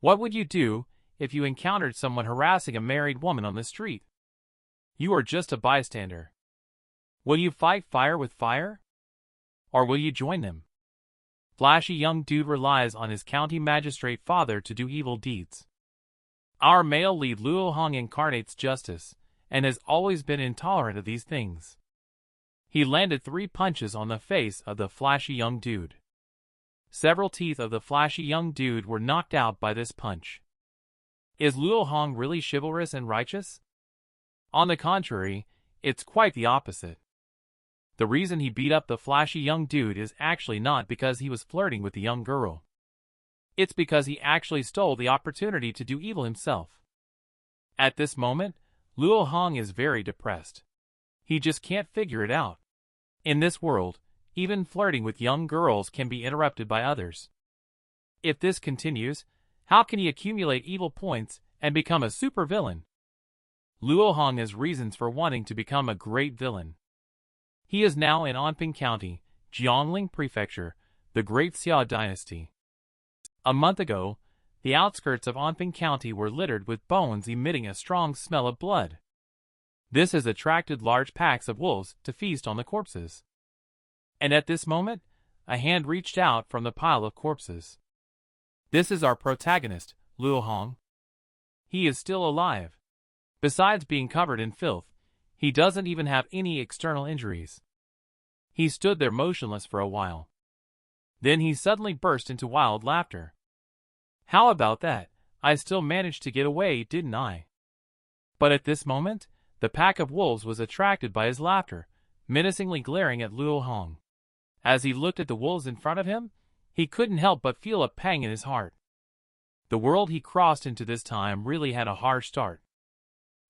What would you do if you encountered someone harassing a married woman on the street? You are just a bystander. Will you fight fire with fire? Or will you join them? Flashy young dude relies on his county magistrate father to do evil deeds. Our male lead Luo Hong incarnates justice, and has always been intolerant of these things. He landed 3 punches on the face of the flashy young dude. Several teeth of the flashy young dude were knocked out by this punch. Is Luo Hong really chivalrous and righteous? On the contrary, it's quite the opposite. The reason he beat up the flashy young dude is actually not because he was flirting with the young girl. It's because he actually stole the opportunity to do evil himself. At this moment, Luo Hong is very depressed. He just can't figure it out. In this world, even flirting with young girls can be interrupted by others. If this continues, how can he accumulate evil points and become a supervillain? Luo Hong has reasons for wanting to become a great villain. He is now in Anping County, Jiangling Prefecture, the Great Xia Dynasty. A month ago, the outskirts of Anping County were littered with bones emitting a strong smell of blood. This has attracted large packs of wolves to feast on the corpses. And at this moment, a hand reached out from the pile of corpses. This is our protagonist, Luo Hong. He is still alive. Besides being covered in filth, he doesn't even have any external injuries. He stood there motionless for a while. Then he suddenly burst into wild laughter. How about that? I still managed to get away, didn't I? But at this moment, the pack of wolves was attracted by his laughter, menacingly glaring at Luo Hong. As he looked at the wolves in front of him, he couldn't help but feel a pang in his heart. The world he crossed into this time really had a harsh start.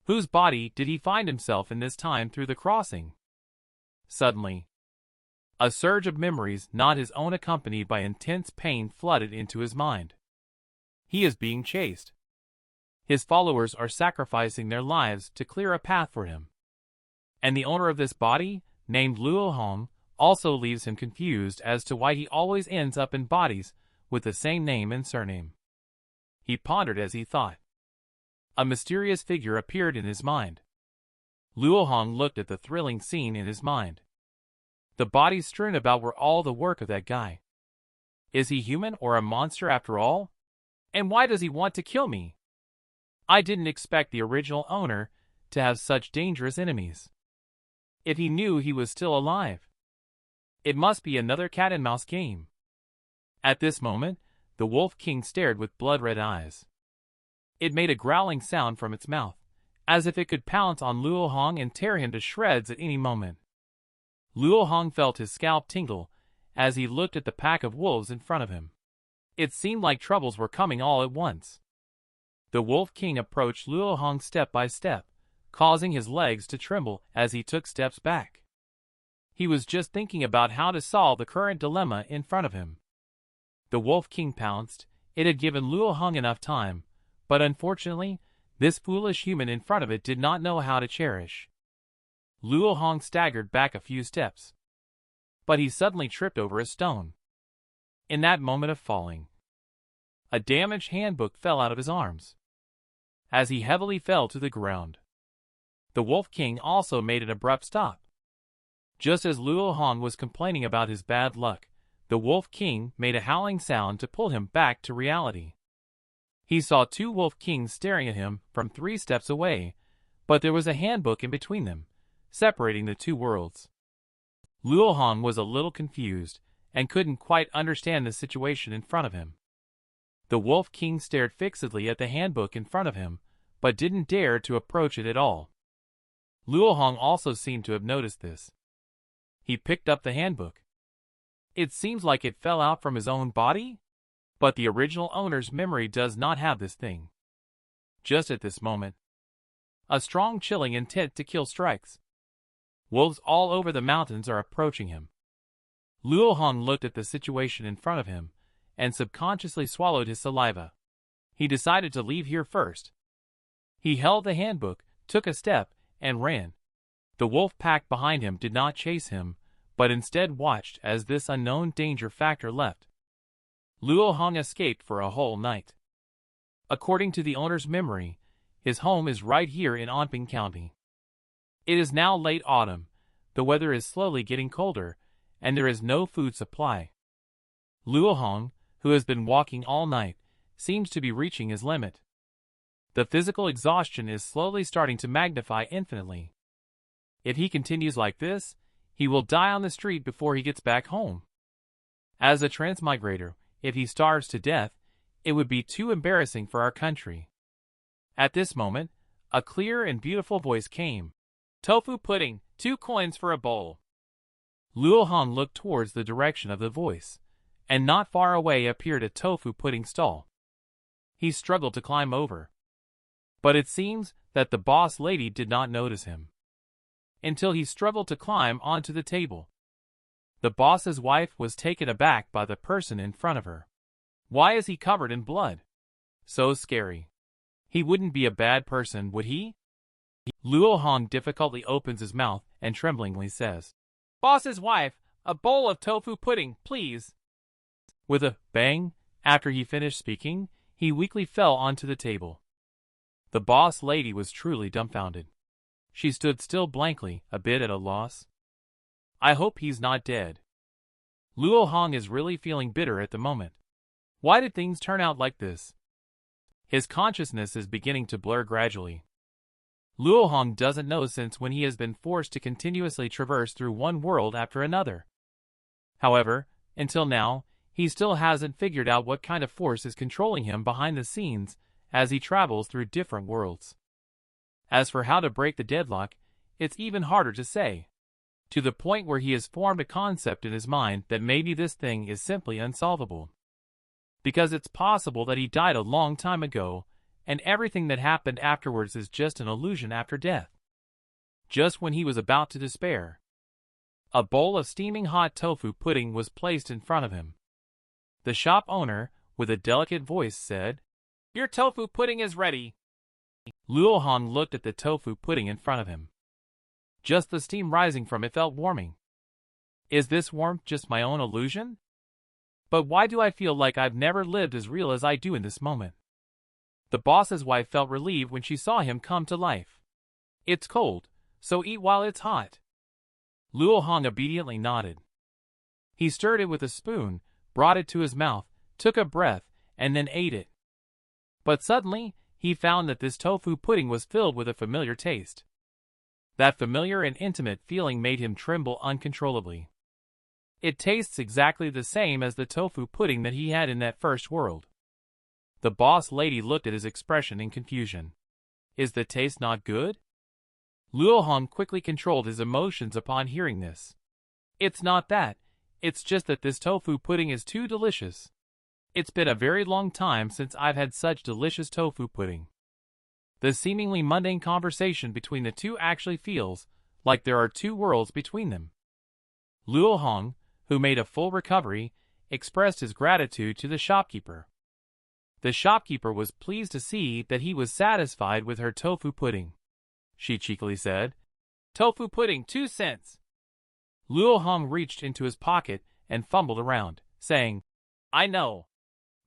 Whose body did he find himself in this time through the crossing? Suddenly, a surge of memories not his own accompanied by intense pain flooded into his mind. He is being chased. His followers are sacrificing their lives to clear a path for him. And the owner of this body, named Luo Hong, also leaves him confused as to why he always ends up in bodies with the same name and surname. He pondered as he thought. A mysterious figure appeared in his mind. Luo Hong looked at the thrilling scene in his mind. The bodies strewn about were all the work of that guy. Is he human or a monster after all? And why does he want to kill me? I didn't expect the original owner to have such dangerous enemies. If he knew he was still alive, it must be another cat-and-mouse game. At this moment, the Wolf King stared with blood-red eyes. It made a growling sound from its mouth, as if it could pounce on Luo Hong and tear him to shreds at any moment. Luo Hong felt his scalp tingle as he looked at the pack of wolves in front of him. It seemed like troubles were coming all at once. The Wolf King approached Luo Hong step by step, causing his legs to tremble as he took steps back. He was just thinking about how to solve the current dilemma in front of him. The Wolf King pounced. It had given Luo Hong enough time, but unfortunately, this foolish human in front of it did not know how to cherish. Luo Hong staggered back a few steps, but he suddenly tripped over a stone. In that moment of falling, a damaged handbook fell out of his arms. As he heavily fell to the ground, the Wolf King also made an abrupt stop. Just as Luo Hong was complaining about his bad luck, the Wolf King made a howling sound to pull him back to reality. He saw 2 Wolf Kings staring at him from 3 steps away, but there was a handbook in between them, separating the 2 worlds. Luo Hong was a little confused and couldn't quite understand the situation in front of him. The Wolf King stared fixedly at the handbook in front of him, but didn't dare to approach it at all. Luo Hong also seemed to have noticed this. He picked up the handbook. It seems like it fell out from his own body, but the original owner's memory does not have this thing. Just at this moment, a strong chilling intent to kill strikes. Wolves all over the mountains are approaching him. Luo Hong looked at the situation in front of him and subconsciously swallowed his saliva. He decided to leave here first. He held the handbook, took a step, and ran. The wolf pack behind him did not chase him, but instead watched as this unknown danger factor left. Luo Hong escaped for a whole night. According to the owner's memory, his home is right here in Anping County. It is now late autumn, the weather is slowly getting colder, and there is no food supply. Luo Hong, who has been walking all night, seems to be reaching his limit. The physical exhaustion is slowly starting to magnify infinitely. If he continues like this, he will die on the street before he gets back home. As a transmigrator, if he starves to death, it would be too embarrassing for our country. At this moment, a clear and beautiful voice came. "Tofu pudding, 2 coins for a bowl." Luo Hong looked towards the direction of the voice, and not far away appeared a tofu pudding stall. He struggled to climb over, but it seems that the boss lady did not notice him, until he struggled to climb onto the table. The boss's wife was taken aback by the person in front of her. Why is he covered in blood? So scary. He wouldn't be a bad person, would he? Luo Hong difficultly opens his mouth and tremblingly says, "Boss's wife, a bowl of tofu pudding, please." With a bang, after he finished speaking, he weakly fell onto the table. The boss lady was truly dumbfounded. She stood still blankly, a bit at a loss. I hope he's not dead. Luo Hong is really feeling bitter at the moment. Why did things turn out like this? His consciousness is beginning to blur gradually. Luo Hong doesn't know since when he has been forced to continuously traverse through one world after another. However, until now, he still hasn't figured out what kind of force is controlling him behind the scenes as he travels through different worlds. As for how to break the deadlock, it's even harder to say. To the point where he has formed a concept in his mind that maybe this thing is simply unsolvable. Because it's possible that he died a long time ago, and everything that happened afterwards is just an illusion after death. Just when he was about to despair, a bowl of steaming hot tofu pudding was placed in front of him. The shop owner, with a delicate voice, said, "Your tofu pudding is ready." Luo Hong looked at the tofu pudding in front of him. Just the steam rising from it felt warming. Is this warmth just my own illusion? But why do I feel like I've never lived as real as I do in this moment? The boss's wife felt relieved when she saw him come to life. It's cold, so eat while it's hot. Luo Hong obediently nodded. He stirred it with a spoon, brought it to his mouth, took a breath, and then ate it. But suddenly, he found that this tofu pudding was filled with a familiar taste. That familiar and intimate feeling made him tremble uncontrollably. It tastes exactly the same as the tofu pudding that he had in that first world. The boss lady looked at his expression in confusion. Is the taste not good? Luo Hong quickly controlled his emotions upon hearing this. It's not that. It's just that this tofu pudding is too delicious. It's been a very long time since I've had such delicious tofu pudding. The seemingly mundane conversation between the two actually feels like there are two worlds between them. Luo Hong, who made a full recovery, expressed his gratitude to the shopkeeper. The shopkeeper was pleased to see that he was satisfied with her tofu pudding. She cheekily said, "Tofu pudding, 2 cents." Luo Hong reached into his pocket and fumbled around, saying, "I know.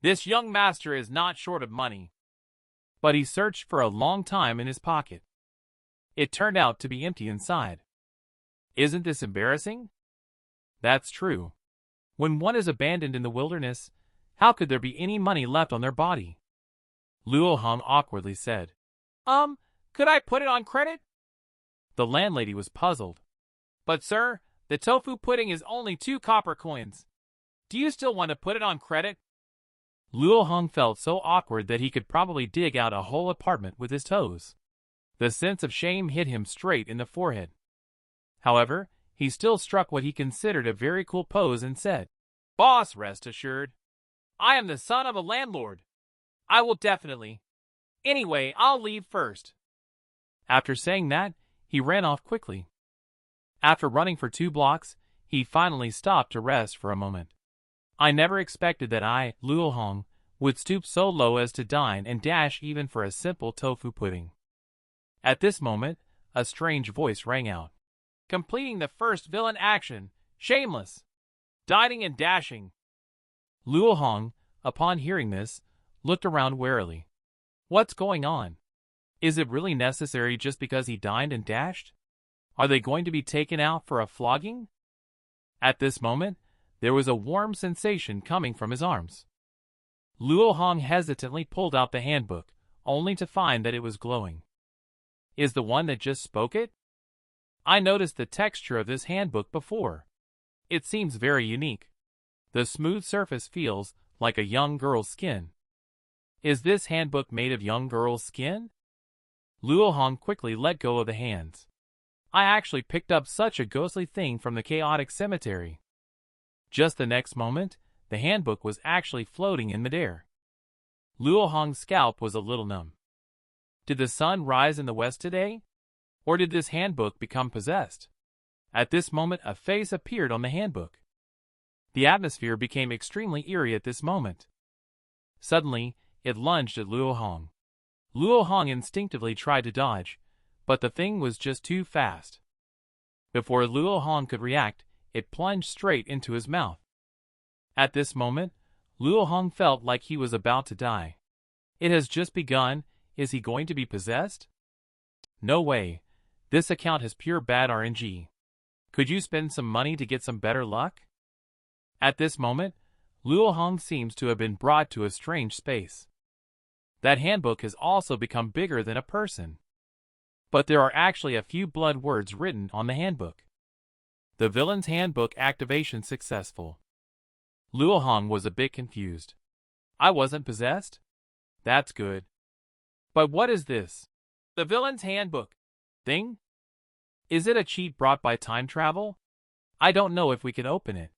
This young master is not short of money." But he searched for a long time in his pocket. It turned out to be empty inside. Isn't this embarrassing? That's true. When one is abandoned in the wilderness, how could there be any money left on their body? Luo Hong awkwardly said, Could I put it on credit?" The landlady was puzzled. "But sir, the tofu pudding is only 2 copper coins. Do you still want to put it on credit?" Luo Hong felt so awkward that he could probably dig out a whole apartment with his toes. The sense of shame hit him straight in the forehead. However, he still struck what he considered a very cool pose and said, "Boss, rest assured. I am the son of a landlord. I will definitely. Anyway, I'll leave first." After saying that, he ran off quickly. After running for 2 blocks, he finally stopped to rest for a moment. I never expected that I, Luo Hong, would stoop so low as to dine and dash even for a simple tofu pudding. At this moment, a strange voice rang out. "Completing the first villain action, shameless. Dining and dashing." Luo Hong, upon hearing this, looked around warily. What's going on? Is it really necessary just because he dined and dashed? Are they going to be taken out for a flogging? At this moment, there was a warm sensation coming from his arms. Luo Hong hesitantly pulled out the handbook, only to find that it was glowing. Is the one that just spoke it? I noticed the texture of this handbook before. It seems very unique. The smooth surface feels like a young girl's skin. Is this handbook made of young girl's skin? Luo Hong quickly let go of the hands. I actually picked up such a ghostly thing from the chaotic cemetery. Just the next moment, the handbook was actually floating in midair. Luo Hong's scalp was a little numb. Did the sun rise in the west today? Or did this handbook become possessed? At this moment, a face appeared on the handbook. The atmosphere became extremely eerie at this moment. Suddenly, it lunged at Luo Hong. Luo Hong instinctively tried to dodge, but the thing was just too fast. Before Luo Hong could react, it plunged straight into his mouth. At this moment, Luo Hong felt like he was about to die. It has just begun. Is he going to be possessed? No way. This account has pure bad RNG. Could you spend some money to get some better luck? At this moment, Luo Hong seems to have been brought to a strange space. That handbook has also become bigger than a person. But there are actually a few blood words written on the handbook. The villain's handbook activation successful. Luo Hong was a bit confused. I wasn't possessed? That's good. But what is this? The villain's handbook thing? Is it a cheat brought by time travel? I don't know if we can open it.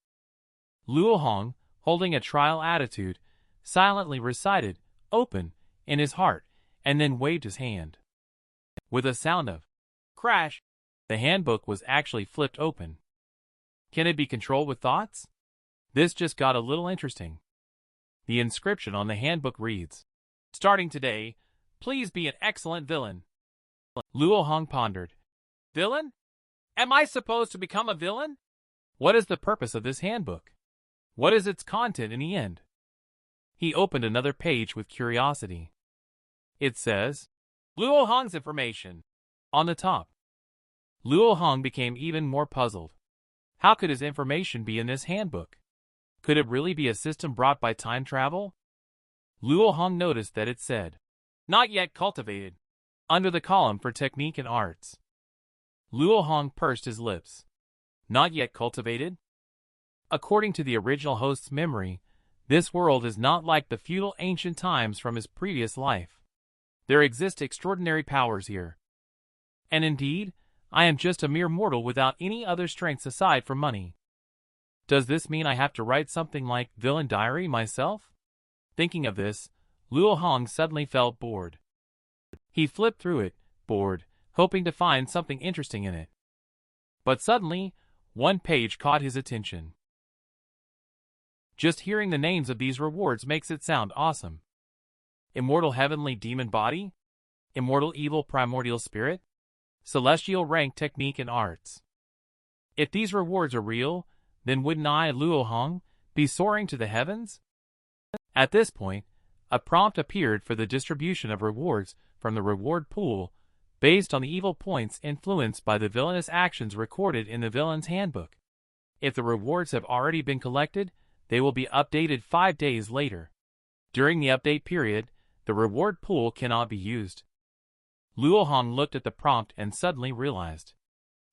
Luo Hong, holding a trial attitude, silently recited, "Open," in his heart, and then waved his hand. With a sound of crash, the handbook was actually flipped open. Can it be controlled with thoughts? This just got a little interesting. The inscription on the handbook reads, "Starting today, please be an excellent villain." Luo Hong pondered. Villain? Am I supposed to become a villain? What is the purpose of this handbook? What is its content in the end? He opened another page with curiosity. It says, Luo Hong's information, on the top. Luo Hong became even more puzzled. How could his information be in this handbook? Could it really be a system brought by time travel? Luo Hong noticed that it said, "Not yet cultivated," under the column for technique and arts. Luo Hong pursed his lips. Not yet cultivated? According to the original host's memory, this world is not like the feudal ancient times from his previous life. There exist extraordinary powers here. And indeed, I am just a mere mortal without any other strengths aside from money. Does this mean I have to write something like Villain Diary myself? Thinking of this, Luo Hong suddenly felt bored. He flipped through it, bored, hoping to find something interesting in it. But suddenly, one page caught his attention. Just hearing the names of these rewards makes it sound awesome. Immortal Heavenly Demon Body? Immortal Evil Primordial Spirit? Celestial Rank Technique and Arts. If these rewards are real, then wouldn't I, Luo Hong, be soaring to the heavens? At this point, a prompt appeared for the distribution of rewards from the reward pool based on the evil points influenced by the villainous actions recorded in the villain's handbook. If the rewards have already been collected, they will be updated 5 days later. During the update period, the reward pool cannot be used. Luo Hong looked at the prompt and suddenly realized.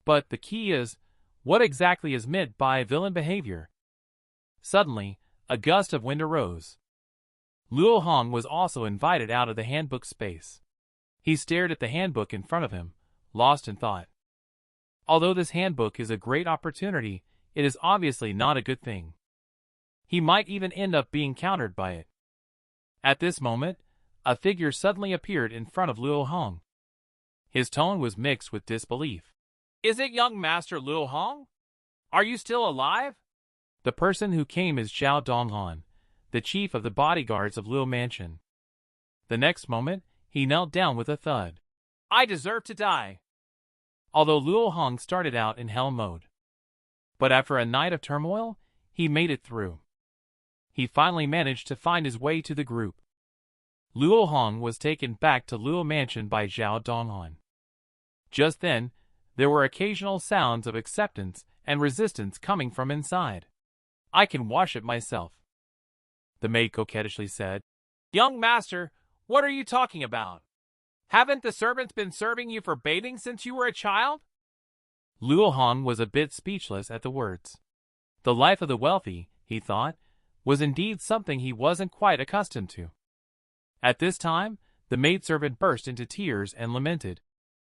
But the key is, what exactly is meant by villain behavior? Suddenly, a gust of wind arose. Luo Hong was also invited out of the handbook space. He stared at the handbook in front of him, lost in thought. Although this handbook is a great opportunity, it is obviously not a good thing. He might even end up being countered by it. At this moment, a figure suddenly appeared in front of Luo Hong. His tone was mixed with disbelief. Is it young Master Luo Hong? Are you still alive? The person who came is Xiao Donghan, the chief of the bodyguards of Luo Mansion. The next moment, he knelt down with a thud. I deserve to die. Although Luo Hong started out in hell mode. But after a night of turmoil, he made it through. He finally managed to find his way to the group. Luo Hong was taken back to Luo Mansion by Zhao Donghan. Just then, there were occasional sounds of acceptance and resistance coming from inside. "I can wash it myself," the maid coquettishly said. "Young master, what are you talking about? Haven't the servants been serving you for bathing since you were a child?" Luo Hong was a bit speechless at the words. The life of the wealthy, he thought, was indeed something he wasn't quite accustomed to. At this time, the maidservant burst into tears and lamented,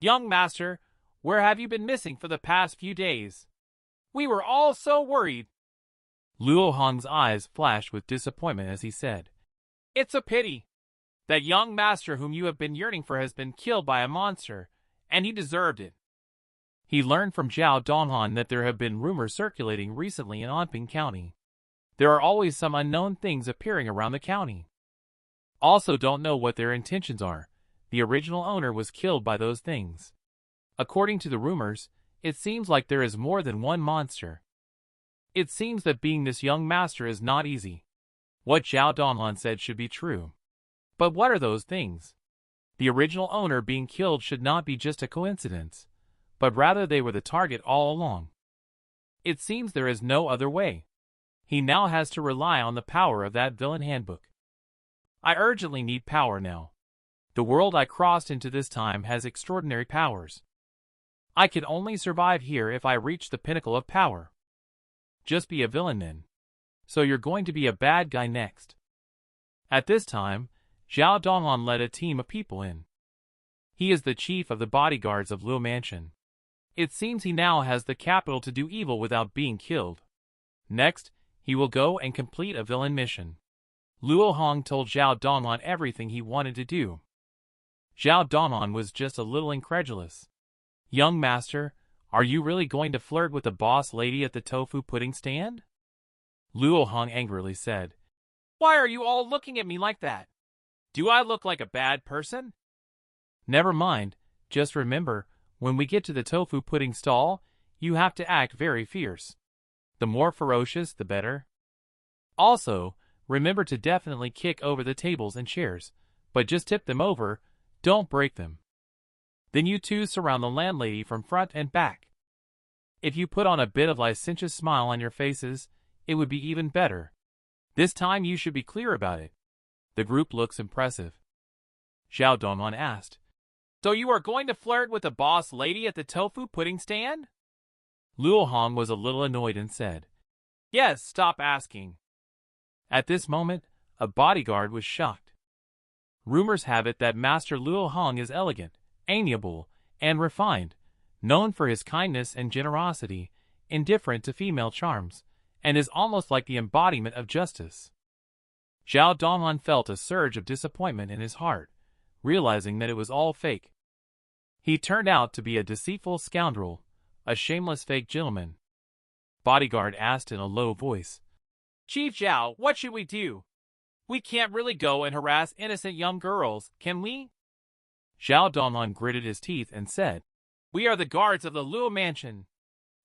"Young master, where have you been missing for the past few days? We were all so worried." Luo Hong's eyes flashed with disappointment as he said, "It's a pity. That young master whom you have been yearning for has been killed by a monster, and he deserved it." He learned from Zhao Donghan that there have been rumors circulating recently in Anping County. There are always some unknown things appearing around the county. Also don't know what their intentions are. The original owner was killed by those things. According to the rumors, it seems like there is more than one monster. It seems that being this young master is not easy. What Zhao Donghan said should be true. But what are those things? The original owner being killed should not be just a coincidence, but rather they were the target all along. It seems there is no other way. He now has to rely on the power of that villain handbook. I urgently need power now. The world I crossed into this time has extraordinary powers. I can only survive here if I reach the pinnacle of power. Just be a villain then. So you're going to be a bad guy next." At this time, Zhao Donghan led a team of people in. He is the chief of the bodyguards of Luo Mansion. It seems he now has the capital to do evil without being killed. Next, he will go and complete a villain mission. Luo Hong told Zhao Donghan everything he wanted to do. Zhao Donghan was just a little incredulous. "Young master, are you really going to flirt with the boss lady at the tofu pudding stand?" Luo Hong angrily said. "Why are you all looking at me like that? Do I look like a bad person?" "Never mind, just remember, when we get to the tofu pudding stall, you have to act very fierce. The more ferocious, the better. Also, remember to definitely kick over the tables and chairs, but just tip them over, don't break them. Then you two surround the landlady from front and back. If you put on a bit of licentious smile on your faces, it would be even better. This time you should be clear about it. The group looks impressive." Zhao Donghan asked, "So you are going to flirt with the boss lady at the tofu pudding stand?" Luo Hong was a little annoyed and said, "Yes, stop asking." At this moment, a bodyguard was shocked. Rumors have it that Master Luo Hong is elegant, amiable, and refined, known for his kindness and generosity, indifferent to female charms, and is almost like the embodiment of justice. Zhao Donghan felt a surge of disappointment in his heart, realizing that it was all fake. He turned out to be a deceitful scoundrel, a shameless fake gentleman. Bodyguard asked in a low voice, "Chief Zhao, what should we do? We can't really go and harass innocent young girls, can we?" Zhao Donghan gritted his teeth and said, "We are the guards of the Luo Mansion.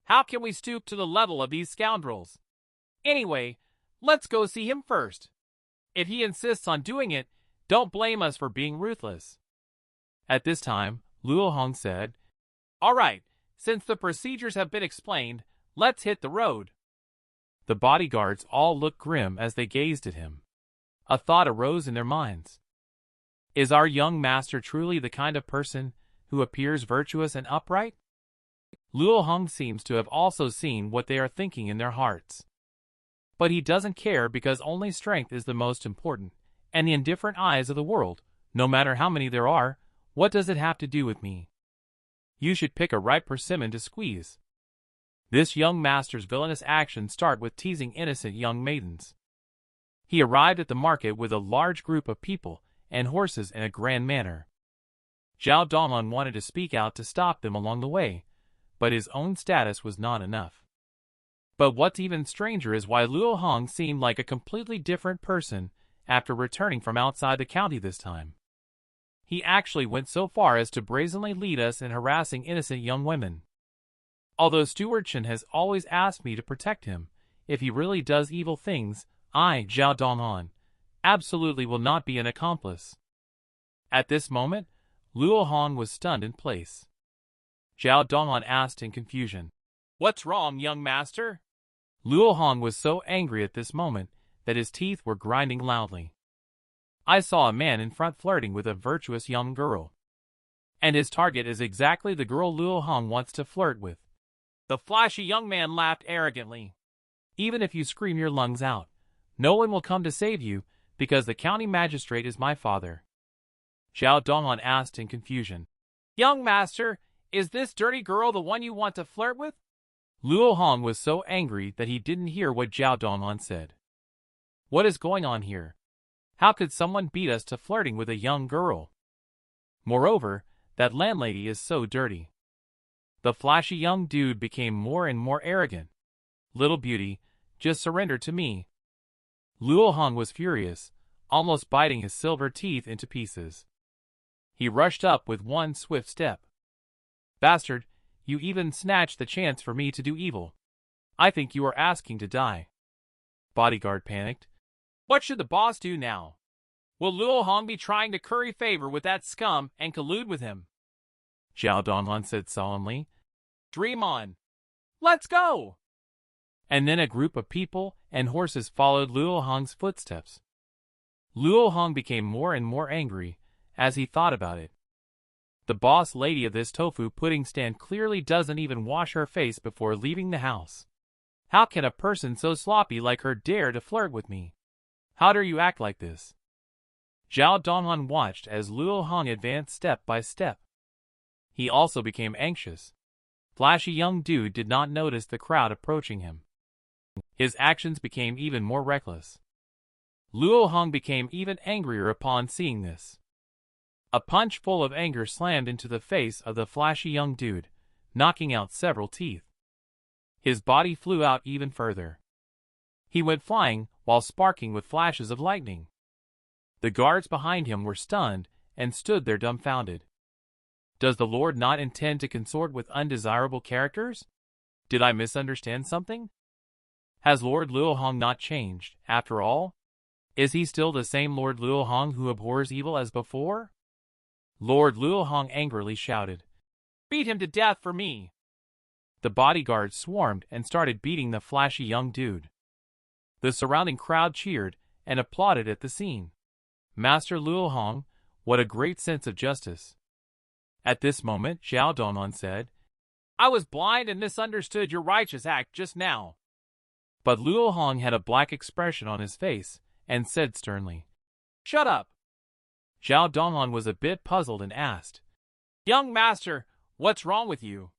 How can we stoop to the level of these scoundrels? Anyway, let's go see him first. If he insists on doing it, don't blame us for being ruthless." At this time, Luo Hong said, "All right, since the procedures have been explained, let's hit the road." The bodyguards all looked grim as they gazed at him. A thought arose in their minds. Is our young master truly the kind of person who appears virtuous and upright? Luo Hong seems to have also seen what they are thinking in their hearts. But he doesn't care because only strength is the most important, and the indifferent eyes of the world, no matter how many there are, what does it have to do with me? You should pick a ripe persimmon to squeeze. This young master's villainous actions start with teasing innocent young maidens. He arrived at the market with a large group of people and horses in a grand manner. Zhao Donghan wanted to speak out to stop them along the way, but his own status was not enough. But what's even stranger is why Luo Hong seemed like a completely different person after returning from outside the county this time. He actually went so far as to brazenly lead us in harassing innocent young women. Although Steward Chen has always asked me to protect him, if he really does evil things, I, Zhao Donghan, absolutely will not be an accomplice. At this moment, Luo Hong was stunned in place. Zhao Donghan asked in confusion, "What's wrong, young master?" Luo Hong was so angry at this moment that his teeth were grinding loudly. "I saw a man in front flirting with a virtuous young girl. And his target is exactly the girl Luo Hong wants to flirt with." The flashy young man laughed arrogantly. "Even if you scream your lungs out, no one will come to save you because the county magistrate is my father." Zhao Donghan asked in confusion, "Young master, is this dirty girl the one you want to flirt with?" Luo Hong was so angry that he didn't hear what Zhao Donghan said. "What is going on here? How could someone beat us to flirting with a young girl? Moreover, that landlady is so dirty." The flashy young dude became more and more arrogant. "Little beauty, just surrender to me." Luo Hong was furious, almost biting his silver teeth into pieces. He rushed up with one swift step. "Bastard, you even snatched the chance for me to do evil. I think you are asking to die." Bodyguard panicked. "What should the boss do now? Will Luo Hong be trying to curry favor with that scum and collude with him?" Zhao Donghan said solemnly, "Dream on. Let's go!" And then a group of people and horses followed Luo Hong's footsteps. Luo Hong became more and more angry as he thought about it. The boss lady of this tofu pudding stand clearly doesn't even wash her face before leaving the house. How can a person so sloppy like her dare to flirt with me? How dare you act like this? Zhao Donghan watched as Luo Hong advanced step by step. He also became anxious. Flashy young dude did not notice the crowd approaching him. His actions became even more reckless. Luo Hong became even angrier upon seeing this. A punch full of anger slammed into the face of the flashy young dude, knocking out several teeth. His body flew out even further. He went flying while sparking with flashes of lightning. The guards behind him were stunned and stood there dumbfounded. Does the Lord not intend to consort with undesirable characters? Did I misunderstand something? Has Lord Luo Hong not changed, after all? Is he still the same Lord Luo Hong who abhors evil as before? Lord Luo Hong angrily shouted, "Beat him to death for me!" The bodyguards swarmed and started beating the flashy young dude. The surrounding crowd cheered and applauded at the scene. Master Luo Hong, what a great sense of justice. At this moment, Zhao Donghan said, "I was blind and misunderstood your righteous act just now." But Luo Hong had a black expression on his face and said sternly, "Shut up." Zhao Donghan was a bit puzzled and asked, "Young master, what's wrong with you?"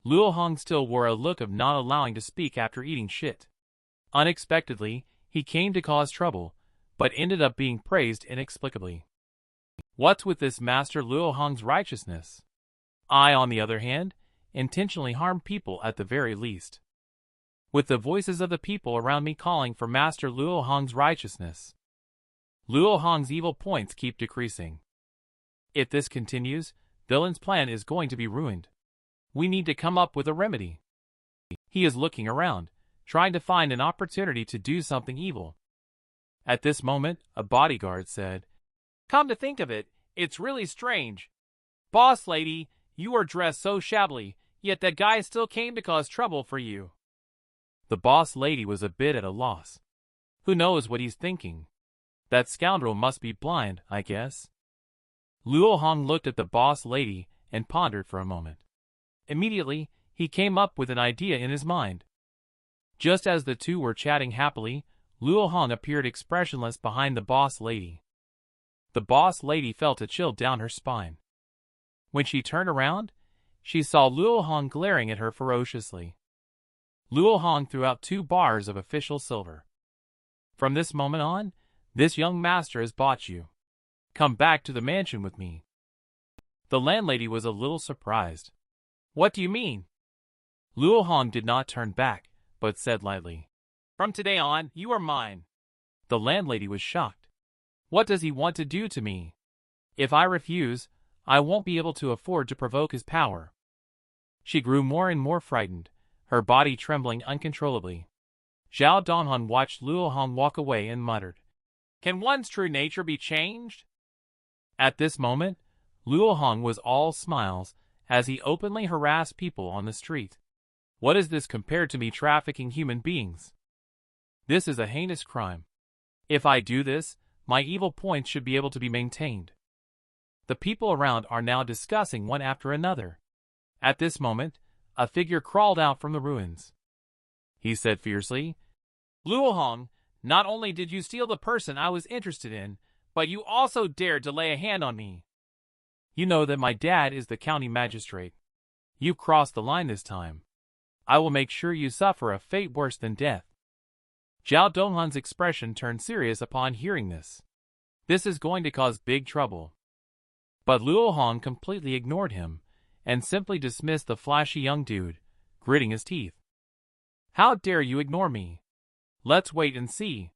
Luo Hong still wore a look of not allowing to speak after eating shit. Unexpectedly, he came to cause trouble, but ended up being praised inexplicably. What's with this Master Luo Hong's righteousness? I, on the other hand, intentionally harm people at the very least. With the voices of the people around me calling for Master Luo Hong's righteousness. Luo Hong's evil points keep decreasing. If this continues, Villain's plan is going to be ruined. We need to come up with a remedy. He is looking around, trying to find an opportunity to do something evil. At this moment, a bodyguard said, "Come to think of it, it's really strange. Boss lady, you are dressed so shabbily, yet that guy still came to cause trouble for you." The boss lady was a bit at a loss. Who knows what he's thinking? That scoundrel must be blind, I guess. Luo Hong looked at the boss lady and pondered for a moment. Immediately, he came up with an idea in his mind. Just as the two were chatting happily, Luo Hong appeared expressionless behind the boss lady. The boss lady felt a chill down her spine. When she turned around, she saw Luo Hong glaring at her ferociously. Luo Hong threw out 2 bars of official silver. "From this moment on, this young master has bought you. Come back to the mansion with me." The landlady was a little surprised. "What do you mean?" Luo Hong did not turn back, but said lightly, "From today on, you are mine." The landlady was shocked. What does he want to do to me? If I refuse, I won't be able to afford to provoke his power. She grew more and more frightened, her body trembling uncontrollably. Zhao Donghan watched Luo Hong walk away and muttered, "Can one's true nature be changed?" At this moment, Luo Hong was all smiles as he openly harassed people on the street. What is this compared to me trafficking human beings? This is a heinous crime. If I do this, my evil points should be able to be maintained. The people around are now discussing one after another. At this moment, a figure crawled out from the ruins. He said fiercely, Luo Hong, not only did you steal the person I was interested in, but you also dared to lay a hand on me. You know that my dad is the county magistrate. You crossed the line this time. I will make sure you suffer a fate worse than death. Zhao Donghan's expression turned serious upon hearing this. This is going to cause big trouble. But Luo Hong completely ignored him and simply dismissed the flashy young dude, gritting his teeth. How dare you ignore me? Let's wait and see.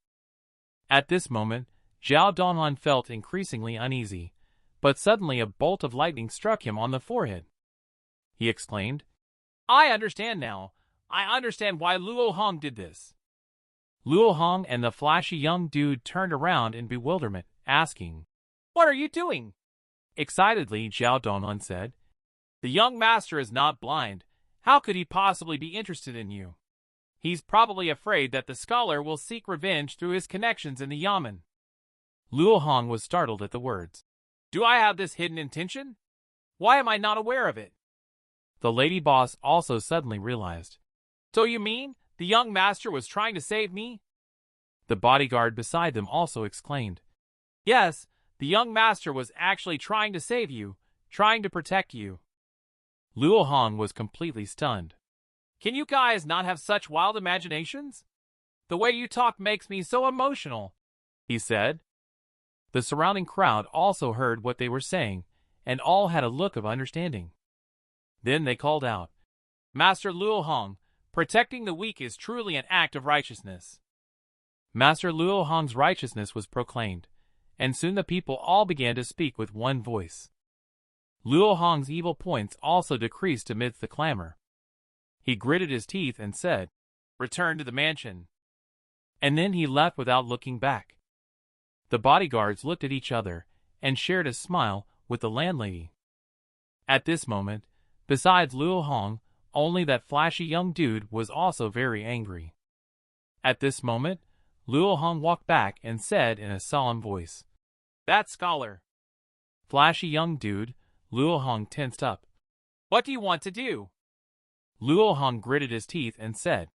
At this moment, Zhao Donghan felt increasingly uneasy, but suddenly a bolt of lightning struck him on the forehead. He exclaimed, I understand now. I understand why Luo Hong did this. Luo Hong and the flashy young dude turned around in bewilderment, asking, What are you doing? Excitedly, Zhao Donghan said, The young master is not blind. How could he possibly be interested in you? He's probably afraid that the scholar will seek revenge through his connections in the Yamen. Luo Hong was startled at the words. Do I have this hidden intention? Why am I not aware of it? The lady boss also suddenly realized. So you mean the young master was trying to save me? The bodyguard beside them also exclaimed. Yes, the young master was actually trying to save you, trying to protect you. Luo Hong was completely stunned. Can you guys not have such wild imaginations? The way you talk makes me so emotional, he said. The surrounding crowd also heard what they were saying, and all had a look of understanding. Then they called out, Master Luo Hong, protecting the weak is truly an act of righteousness. Master Luo Hong's righteousness was proclaimed, and soon the people all began to speak with one voice. Luo Hong's evil points also decreased amidst the clamor. He gritted his teeth and said, Return to the mansion. And then he left without looking back. The bodyguards looked at each other and shared a smile with the landlady. At this moment, besides Luo Hong, only that flashy young dude was also very angry. At this moment, Luo Hong walked back and said in a solemn voice, That scholar. Flashy young dude, Luo Hong tensed up. What do you want to do? Luo Hong gritted his teeth and said,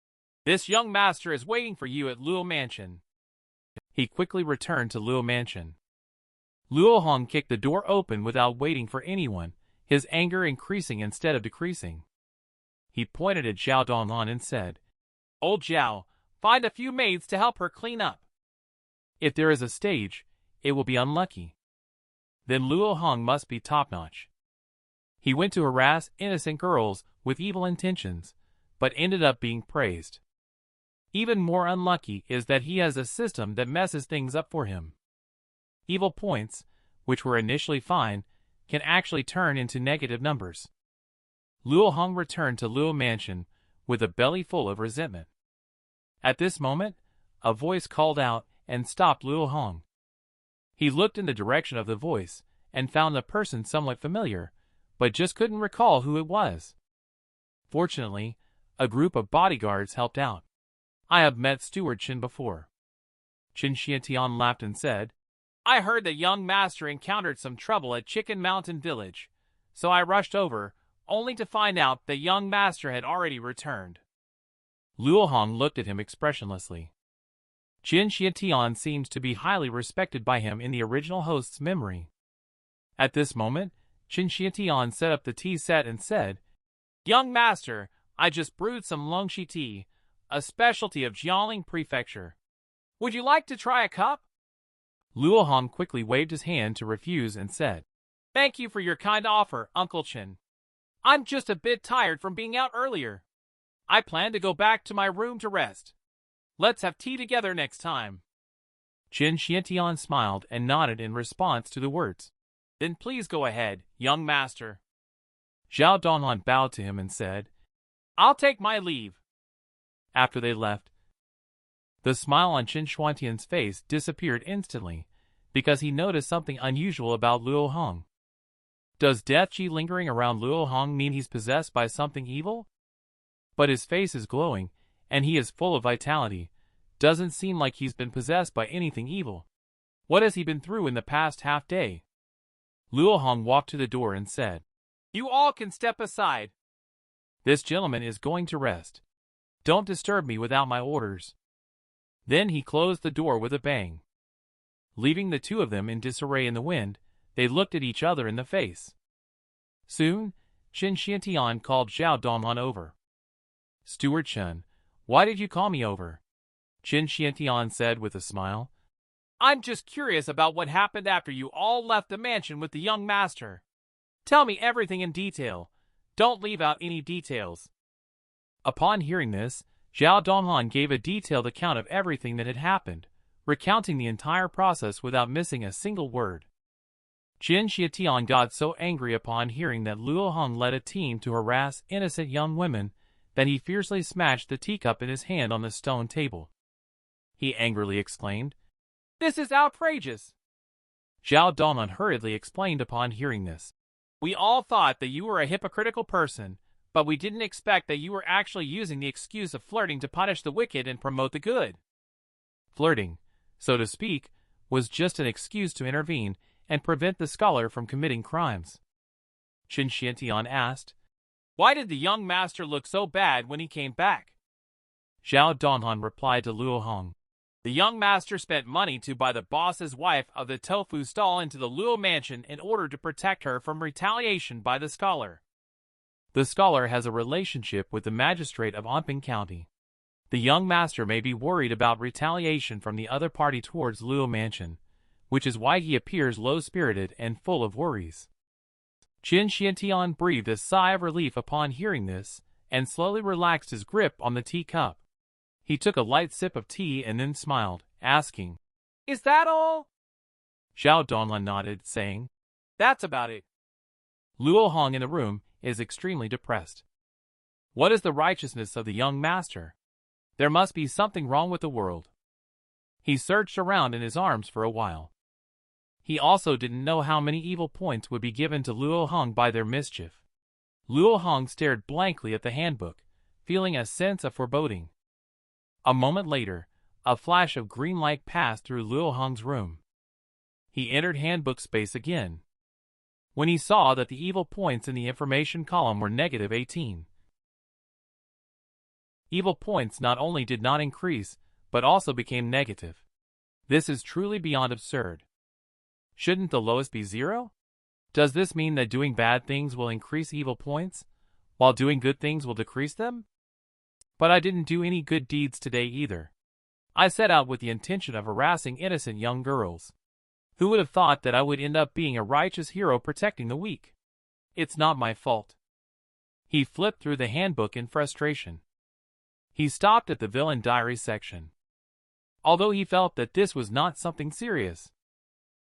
This young master is waiting for you at Luo Mansion. He quickly returned to Luo Mansion. Luo Hong kicked the door open without waiting for anyone, his anger increasing instead of decreasing. He pointed at Zhao Donghan and said, Old Zhao, find a few maids to help her clean up. If there is a stage, it will be unlucky. Then Luo Hong must be top-notch. He went to harass innocent girls with evil intentions, but ended up being praised. Even more unlucky is that he has a system that messes things up for him. Evil points, which were initially fine, can actually turn into negative numbers. Luo Hong returned to Luo Mansion with a belly full of resentment. At this moment, a voice called out and stopped Luo Hong. He looked in the direction of the voice and found the person somewhat familiar, but just couldn't recall who it was. Fortunately, a group of bodyguards helped out. I have met Steward Qin before. Qin Xiantian laughed and said, I heard the young master encountered some trouble at Chicken Mountain Village, so I rushed over, only to find out the young master had already returned. Luo Hong looked at him expressionlessly. Qin Xiantian seems to be highly respected by him in the original host's memory. At this moment, Qin Xiantian set up the tea set and said, Young master, I just brewed some longxi tea, a specialty of Jiangling Prefecture. Would you like to try a cup? Luo Hong quickly waved his hand to refuse and said, Thank you for your kind offer, Uncle Qin. I'm just a bit tired from being out earlier. I plan to go back to my room to rest. Let's have tea together next time. Qin Xiantian smiled and nodded in response to the words. Then please go ahead, young master. Zhao Donghan bowed to him and said, I'll take my leave. After they left, the smile on Qin Xiantian's face disappeared instantly, because he noticed something unusual about Luo Hong. Does Death Chi lingering around Luo Hong mean he's possessed by something evil? But his face is glowing, and he is full of vitality. Doesn't seem like he's been possessed by anything evil. What has he been through in the past half day? Luo Hong walked to the door and said, "You all can step aside. This gentleman is going to rest. Don't disturb me without my orders." Then he closed the door with a bang. Leaving the two of them in disarray in the wind, they looked at each other in the face. Soon, Qin Xiantian called Zhao Donghan over. "Steward Chen, why did you call me over?" Qin Xiantian said with a smile. "I'm just curious about what happened after you all left the mansion with the young master. Tell me everything in detail. Don't leave out any details." Upon hearing this, Zhao Donghan gave a detailed account of everything that had happened, recounting the entire process without missing a single word. Qin Xiantian got so angry upon hearing that Luo Hong led a team to harass innocent young women that he fiercely smashed the teacup in his hand on the stone table. He angrily exclaimed, "This is outrageous!" Zhao Donghan hurriedly explained upon hearing this. "We all thought that you were a hypocritical person, but we didn't expect that you were actually using the excuse of flirting to punish the wicked and promote the good." Flirting, so to speak, was just an excuse to intervene and prevent the scholar from committing crimes. Qin Xiantian asked, "Why did the young master look so bad when he came back?" Zhao Donghan replied to Luo Hong, "The young master spent money to buy the boss's wife of the tofu stall into the Luo mansion in order to protect her from retaliation by the scholar. The scholar has a relationship with the magistrate of Anping County. The young master may be worried about retaliation from the other party towards Luo mansion, which is why he appears low-spirited and full of worries." Qin Xiantian breathed a sigh of relief upon hearing this, and slowly relaxed his grip on the teacup. He took a light sip of tea and then smiled, asking, "Is that all?" Zhao Donghan nodded, saying, "That's about it." Luo Hong in the room is extremely depressed. What is the righteousness of the young master? There must be something wrong with the world. He searched around in his arms for a while. He also didn't know how many evil points would be given to Luo Hong by their mischief. Luo Hong stared blankly at the handbook, feeling a sense of foreboding. A moment later, a flash of green light passed through Luo Hong's room. He entered handbook space again. When he saw that the evil points in the information column were -18. Evil points not only did not increase, but also became negative. This is truly beyond absurd. Shouldn't the lowest be 0? Does this mean that doing bad things will increase evil points, while doing good things will decrease them? But I didn't do any good deeds today either. I set out with the intention of harassing innocent young girls. Who would have thought that I would end up being a righteous hero protecting the weak? It's not my fault. He flipped through the handbook in frustration. He stopped at the villain diary section. Although he felt that this was not something serious.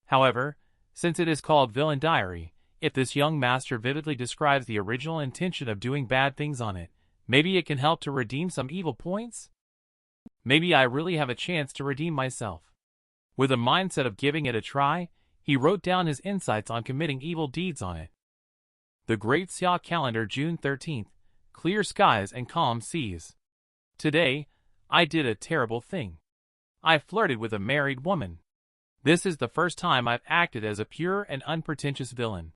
However, since it is called villain diary, if this young master vividly describes the original intention of doing bad things on it, maybe it can help to redeem some evil points? Maybe I really have a chance to redeem myself. With a mindset of giving it a try, he wrote down his insights on committing evil deeds on it. The Great Xia Calendar, June 13th. Clear skies and calm seas. Today, I did a terrible thing. I flirted with a married woman. This is the first time I've acted as a pure and unpretentious villain.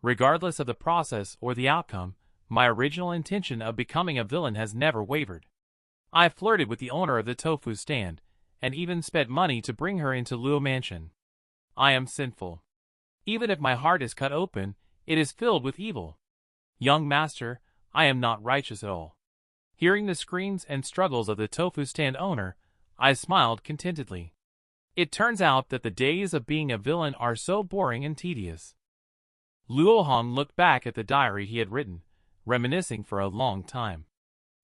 Regardless of the process or the outcome, my original intention of becoming a villain has never wavered. I flirted with the owner of the tofu stand, and even spent money to bring her into Luo Mansion. I am sinful. Even if my heart is cut open, it is filled with evil. Young master, I am not righteous at all. Hearing the screams and struggles of the tofu stand owner, I smiled contentedly. It turns out that the days of being a villain are so boring and tedious. Luo Hong looked back at the diary he had written, reminiscing for a long time.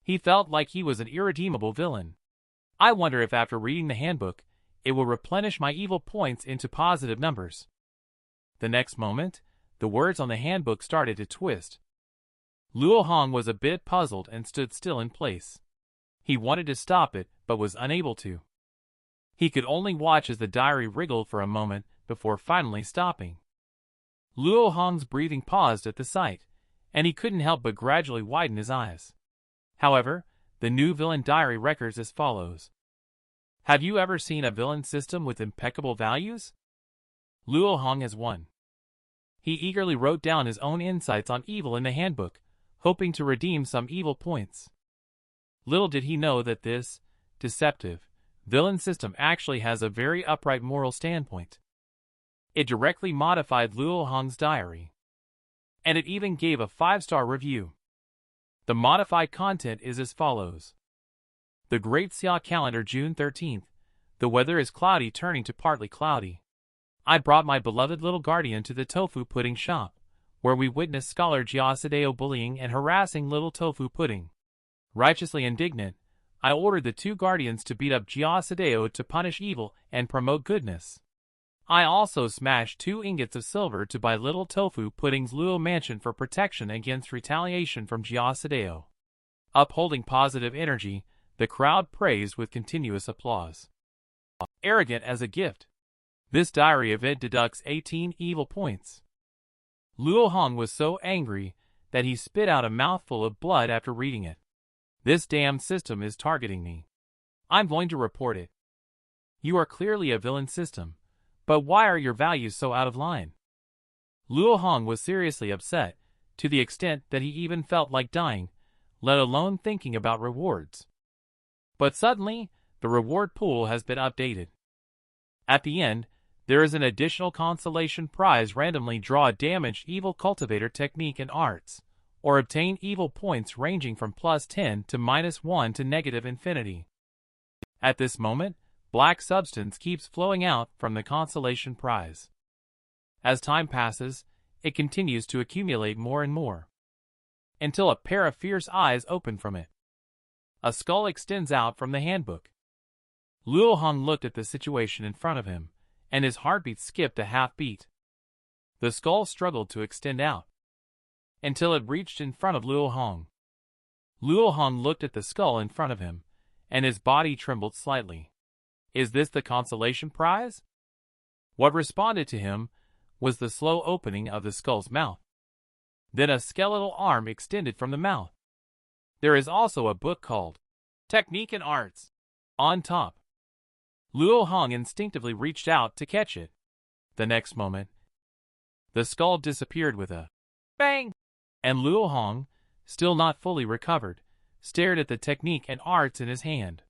He felt like he was an irredeemable villain. I wonder if after reading the handbook, it will replenish my evil points into positive numbers. The next moment, the words on the handbook started to twist. Luo Hong was a bit puzzled and stood still in place. He wanted to stop it, but was unable to. He could only watch as the diary wriggled for a moment before finally stopping. Luo Hong's breathing paused at the sight, and he couldn't help but gradually widen his eyes. However, the new villain diary records as follows. Have you ever seen a villain system with impeccable values? Luo Hong has one. He eagerly wrote down his own insights on evil in the handbook, hoping to redeem some evil points. Little did he know that this deceptive villain system actually has a very upright moral standpoint. It directly modified Luo Hong's diary, and it even gave a 5-star review. The modified content is as follows. The Great Xia Calendar, June 13th. The weather is cloudy turning to partly cloudy. I brought my beloved little guardian to the tofu pudding shop, where we witnessed Scholar Giasadeo bullying and harassing little tofu pudding. Righteously indignant, I ordered the 2 guardians to beat up Giasadeo to punish evil and promote goodness. I also smashed 2 ingots of silver to buy little tofu pudding's Luo mansion for protection against retaliation from Giasadeo. Upholding positive energy, the crowd praised with continuous applause. Arrogant as a gift. This diary event deducts 18 evil points. Luo Hong was so angry that he spit out a mouthful of blood after reading it. This damn system is targeting me. I'm going to report it. You are clearly a villain system, but why are your values so out of line? Luo Hong was seriously upset, to the extent that he even felt like dying, let alone thinking about rewards. But suddenly, the reward pool has been updated. At the end, there is an additional consolation prize. Randomly draw a damaged evil cultivator technique and arts, or obtain evil points ranging from +10 to -1 to -infinity. At this moment, black substance keeps flowing out from the consolation prize. As time passes, it continues to accumulate more and more, until a pair of fierce eyes open from it. A skull extends out from the handbook. Luo Hong looked at the situation in front of him, and his heartbeat skipped a half beat. The skull struggled to extend out, until it reached in front of Luo Hong. Luo Hong looked at the skull in front of him, and his body trembled slightly. Is this the consolation prize? What responded to him was the slow opening of the skull's mouth. Then a skeletal arm extended from the mouth. There is also a book called Technique and Arts on top. Luo Hong instinctively reached out to catch it. The next moment, the skull disappeared with a bang, and Luo Hong, still not fully recovered, stared at the technique and arts in his hand.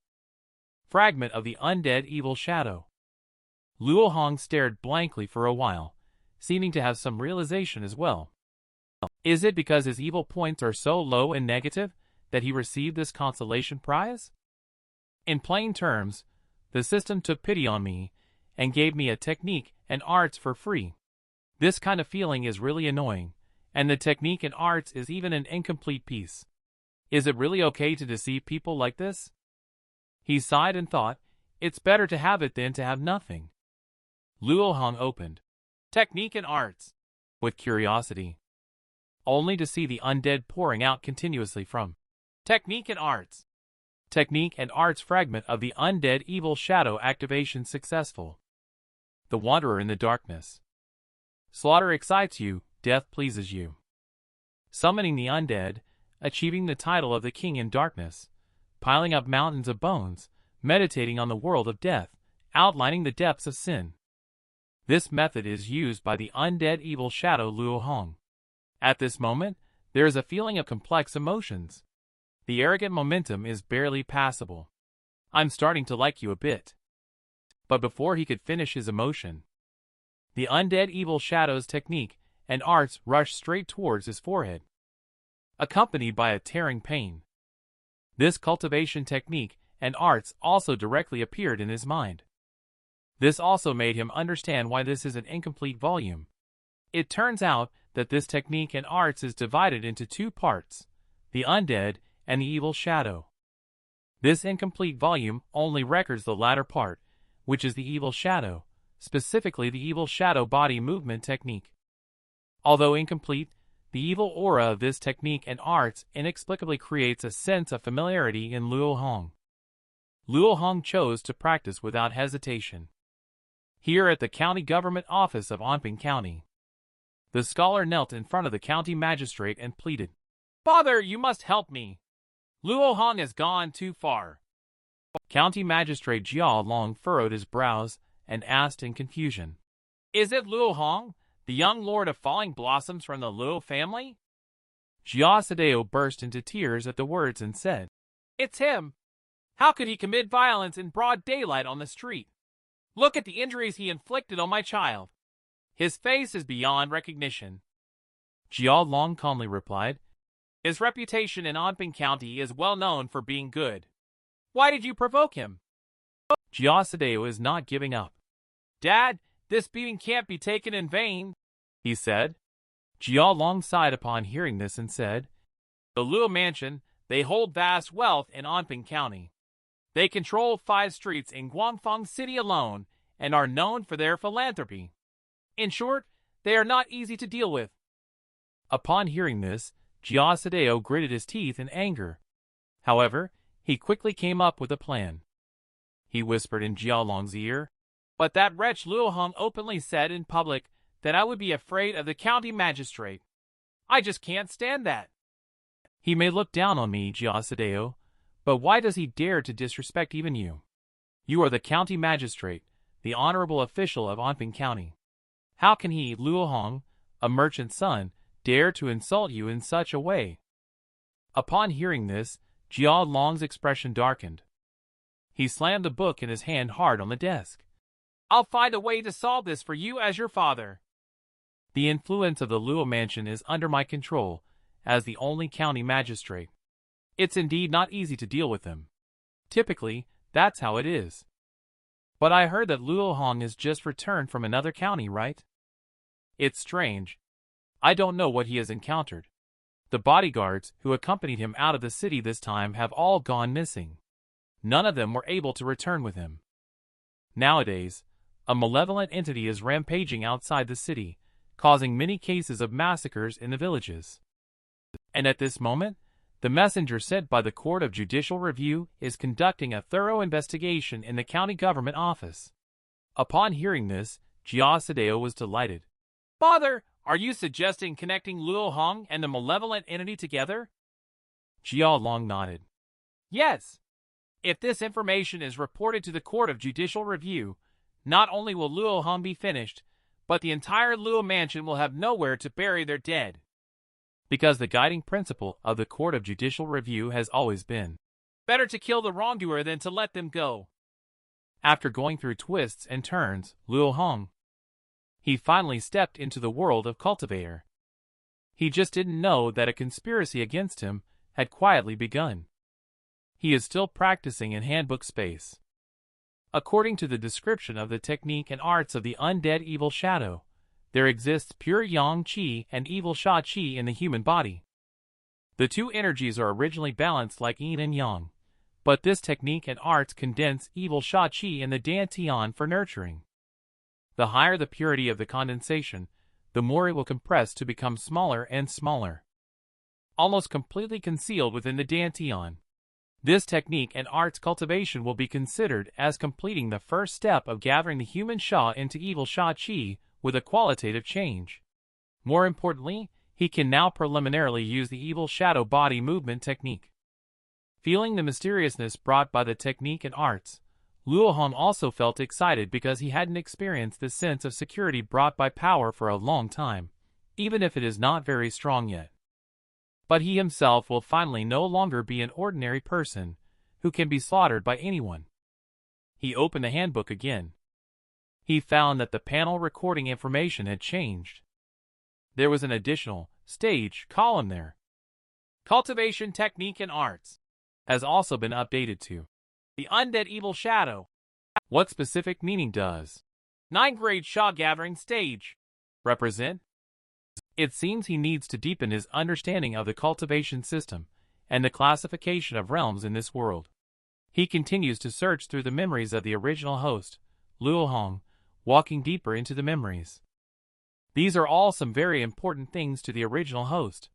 Fragment of the undead evil shadow. Luo Hong stared blankly for a while, seeming to have some realization as well. Is it because his evil points are so low and negative that he received this consolation prize? In plain terms, the system took pity on me and gave me a technique and arts for free. This kind of feeling is really annoying, and the technique and arts is even an incomplete piece. Is it really okay to deceive people like this? He sighed and thought, it's better to have it than to have nothing. Luo Hong opened Technique and Arts with curiosity, only to see the undead pouring out continuously from Technique and Arts. Technique and Arts fragment of the undead evil shadow activation successful. The Wanderer in the Darkness. Slaughter excites you, death pleases you. Summoning the undead, achieving the title of the King in Darkness, piling up mountains of bones, meditating on the world of death, outlining the depths of sin. This method is used by the undead evil shadow Luo Hong. At this moment, there is a feeling of complex emotions. The arrogant momentum is barely passable. I'm starting to like you a bit. But before he could finish his emotion, the undead evil shadow's technique and arts rushed straight towards his forehead, accompanied by a tearing pain. This cultivation technique and arts also directly appeared in his mind. This also made him understand why this is an incomplete volume. It turns out that this technique and arts is divided into 2 parts, the undead and the evil shadow. This incomplete volume only records the latter part, which is the evil shadow, specifically the evil shadow body movement technique. Although incomplete, the evil aura of this technique and arts inexplicably creates a sense of familiarity in Luo Hong. Luo Hong chose to practice without hesitation. Here at the county government office of Anping County, the scholar knelt in front of the county magistrate and pleaded, "Father, you must help me. Luo Hong has gone too far." County Magistrate Jia Long furrowed his brows and asked in confusion, "Is it Luo Hong, the young lord of falling blossoms from the Luo family?" Jia Sadeo burst into tears at the words and said, "It's him. How could he commit violence in broad daylight on the street? Look at the injuries he inflicted on my child. His face is beyond recognition." Jia Long calmly replied, "His reputation in Anping County is well known for being good. Why did you provoke him?" Jia Sadeo is not giving up. "Dad, this beating can't be taken in vain," he said. Jia Long sighed upon hearing this and said, "The Luo Mansion, they hold vast wealth in Anping County. They control 5 streets in Guangfang City alone and are known for their philanthropy. In short, they are not easy to deal with." Upon hearing this, Jia Sadeo gritted his teeth in anger. However, he quickly came up with a plan. He whispered in Jia Long's ear, "But that wretch Luo Hong openly said in public that I would be afraid of the county magistrate. I just can't stand that." "He may look down on me, Jia Sadeo, but why does he dare to disrespect even you? You are the county magistrate, the honorable official of Anping County. How can he, Luo Hong, a merchant's son, dare to insult you in such a way?" Upon hearing this, Jia Long's expression darkened. He slammed the book in his hand hard on the desk. "I'll find a way to solve this for you as your father. The influence of the Luo Mansion is under my control, as the only county magistrate. It's indeed not easy to deal with them. Typically, that's how it is. But I heard that Luo Hong has just returned from another county, right? It's strange. I don't know what he has encountered. The bodyguards who accompanied him out of the city this time have all gone missing. None of them were able to return with him. Nowadays, a malevolent entity is rampaging outside the city, causing many cases of massacres in the villages. And at this moment, the messenger sent by the Court of Judicial Review is conducting a thorough investigation in the county government office." Upon hearing this, Jia Sadeo was delighted. "Father, are you suggesting connecting Luo Hong and the malevolent entity together?" Jia Long nodded. "Yes. If this information is reported to the Court of Judicial Review, not only will Luo Hong be finished, but the entire Luo Mansion will have nowhere to bury their dead." Because the guiding principle of the Court of Judicial Review has always been, "Better to kill the wrongdoer than to let them go." After going through twists and turns, Luo Hong, he finally stepped into the world of Cultivator. He just didn't know that a conspiracy against him had quietly begun. He is still practicing in handbook space. According to the description of the technique and arts of the undead evil shadow, there exists pure yang qi and evil sha qi in the human body. The two energies are originally balanced like yin and yang, but this technique and arts condense evil sha qi in the dantian for nurturing. The higher the purity of the condensation, the more it will compress to become smaller and smaller, almost completely concealed within the dantian. This technique and arts cultivation will be considered as completing the first step of gathering the human sha into evil sha qi with a qualitative change. More importantly, he can now preliminarily use the evil shadow body movement technique. Feeling the mysteriousness brought by the technique and arts, Luo Hong also felt excited because he hadn't experienced this sense of security brought by power for a long time, even if it is not very strong yet. But he himself will finally no longer be an ordinary person who can be slaughtered by anyone. He opened the handbook again. He found that the panel recording information had changed. There was an additional stage column there. Cultivation Technique and Arts has also been updated to the Undead Evil Shadow. What specific meaning does 9th grade Sha Gathering Stage represent? It seems he needs to deepen his understanding of the cultivation system and the classification of realms in this world. He continues to search through the memories of the original host, Luo Hong, walking deeper into the memories. These are all some very important things to the original host.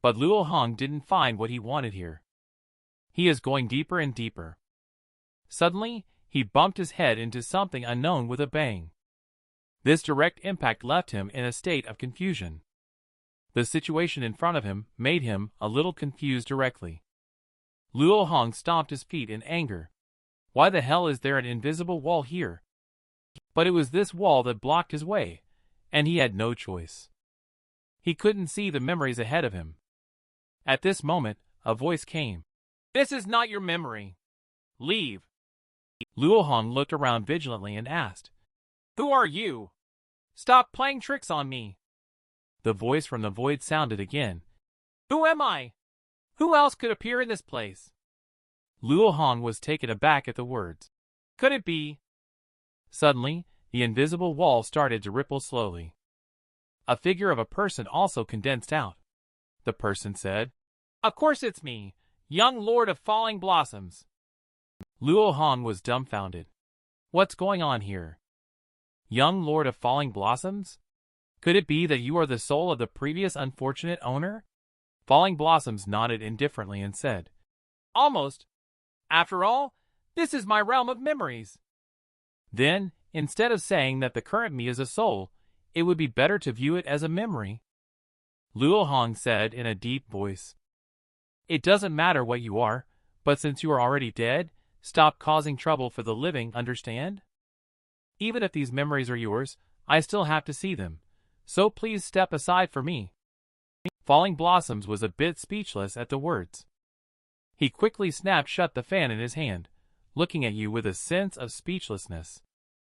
But Luo Hong didn't find what he wanted here. He is going deeper and deeper. Suddenly, he bumped his head into something unknown with a bang. This direct impact left him in a state of confusion. The situation in front of him made him a little confused directly. Luo Hong stomped his feet in anger. Why the hell is there an invisible wall here? But it was this wall that blocked his way, and he had no choice. He couldn't see the memories ahead of him. At this moment, a voice came. "This is not your memory. Leave." Luo Hong looked around vigilantly and asked, "Who are you? Stop playing tricks on me." The voice from the void sounded again. "Who am I? Who else could appear in this place?" Luo Hong was taken aback at the words. Could it be? Suddenly, the invisible wall started to ripple slowly. A figure of a person also condensed out. The person said, "Of course it's me, young lord of falling blossoms." Luo Hong was dumbfounded. What's going on here? Young lord of falling blossoms? Could it be that you are the soul of the previous unfortunate owner? Falling Blossoms nodded indifferently and said, "Almost. After all, this is my realm of memories." Then, instead of saying that the current me is a soul, it would be better to view it as a memory. Luo Hong said in a deep voice, "It doesn't matter what you are, but since you are already dead, stop causing trouble for the living, understand? Even if these memories are yours, I still have to see them, so please step aside for me." Falling Blossoms was a bit speechless at the words. He quickly snapped shut the fan in his hand, looking at you with a sense of speechlessness.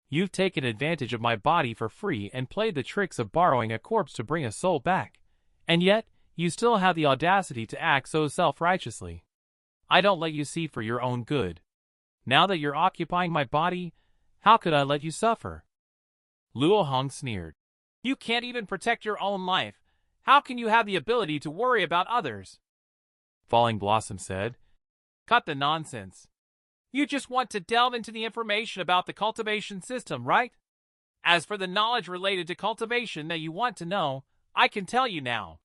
"You've taken advantage of my body for free and played the tricks of borrowing a corpse to bring a soul back, and yet you still have the audacity to act so self-righteously. I don't let you see for your own good. Now that you're occupying my body, how could I let you suffer?" Luo Hong sneered. "You can't even protect your own life. How can you have the ability to worry about others?" Falling Blossom said, "Cut the nonsense. You just want to delve into the information about the cultivation system, right? As for the knowledge related to cultivation that you want to know, I can tell you now."